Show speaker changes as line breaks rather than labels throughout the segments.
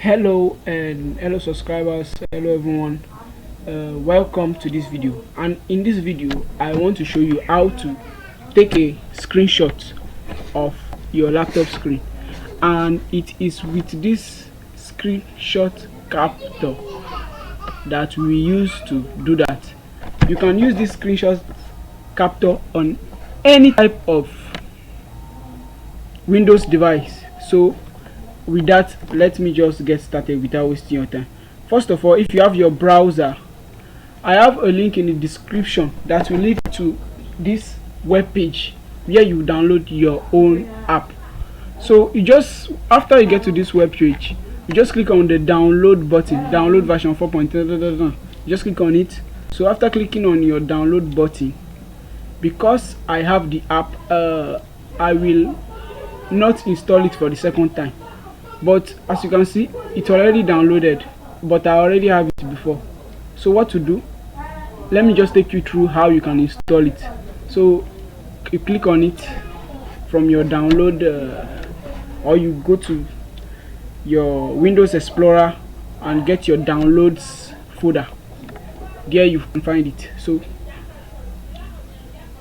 Hello and hello subscribers, hello everyone. Welcome to this video, and in this video I want to show you how to take a screenshot of your laptop screen, and it is with this screenshot capture that we use to do that. You can use this screenshot capture on any type of Windows device. So with that, let me just get started without wasting your time. First of all, if you have your browser, I have a link in the description that will lead to this web page where you download your own app. So you just, after you get to this web page, you just click on the download button, download version 4.0. Just click on it. So after clicking on your download button, because I have the app, I will not install it for the second time. But as you can see, it's already downloaded, but I already have it before. So what to do? Let me just take you through how you can install it. So you click on it from your download, or you go to your Windows Explorer and get your downloads folder. There you can find it. So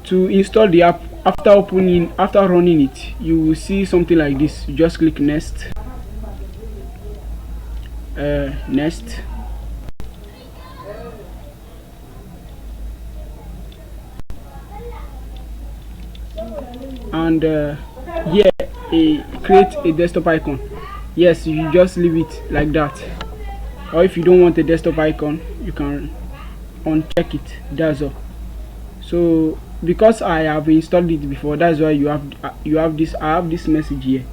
to install the app, after running it, you will see something like this. You just click next. Next, and here create a desktop icon. Yes, you just leave it like that, or if you don't want a desktop icon, you can uncheck it. That's all. So because I have installed it before, that's why you have this. I have this message here.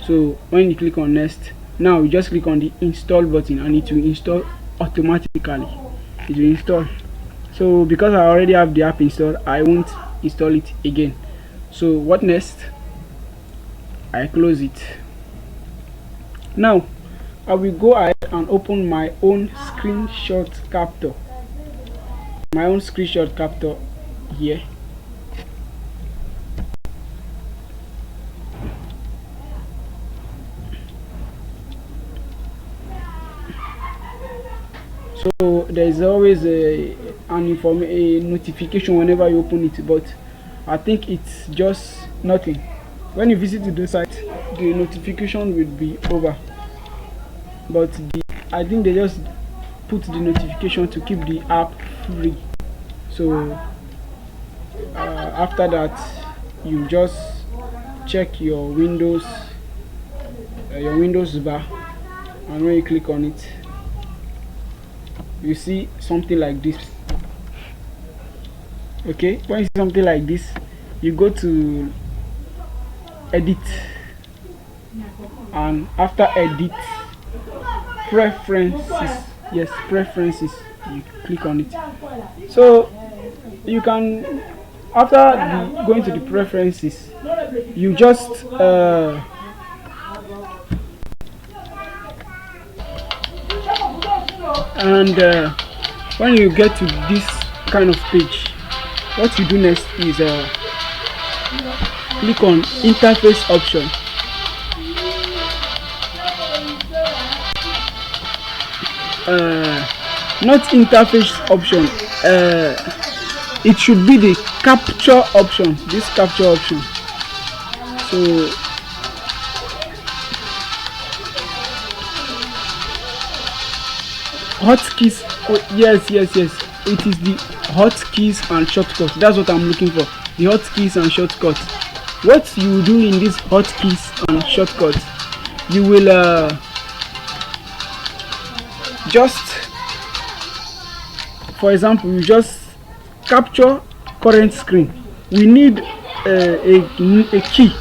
So when you click on next, now you just click on the install button and it will install automatically. It will install. So because I already have the app installed, I won't install it again. So what next? I close it. Now I will go ahead and open my own screenshot capture. My own screenshot capture here. So there is always a notification whenever you open it, but I think it's just nothing. When you visit the site, the notification will be over, but I think they just put the notification to keep the app free. So after that, you just check your Windows bar, and when you click on it, you see something like this. Okay, when you see something like this, you go to edit, and after edit, preferences. Yes, preferences. You click on it. So you can, after going to the preferences, you just when you get to this kind of page, what you do next is click on interface option. Not interface option, it should be the capture option. This capture option. So hotkeys. Oh, yes, it is the hotkeys and shortcuts. That's what I'm looking for, the hotkeys and shortcuts. What you do in these hotkeys and shortcuts, you will just, for example, you just capture current screen. We need a key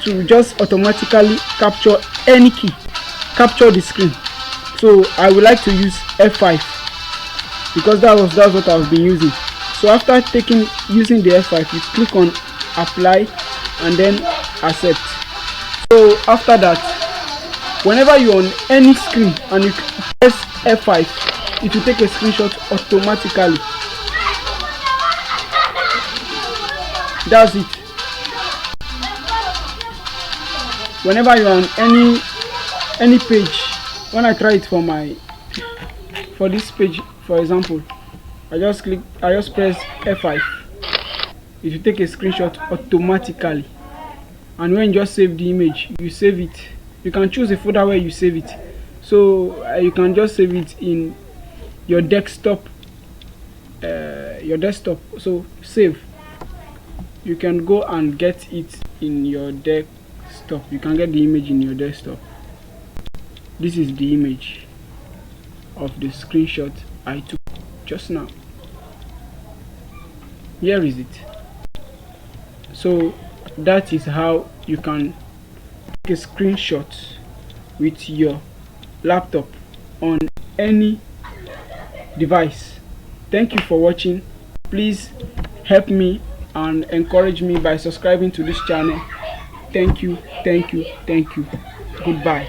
to just automatically capture any key, capture the screen. So I would like to use F5 because that's what I've been using. So after using the F5, you click on apply and then accept. So after that, whenever you're on any screen and you press F5, it will take a screenshot automatically. That's it. Whenever you're on any page When I try it for this page, for example, I just press F5. It will take a screenshot automatically. And when you just save the image, you save it. You can choose a folder where you save it. So you can just save it in your desktop. So save. You can go and get it in your desktop. You can get the image in your desktop. This is the image of the screenshot I took just now. Here is it. So that is how you can take a screenshot with your laptop on any device. Thank you for watching. Please help me and encourage me by subscribing to this channel. Thank you. Goodbye.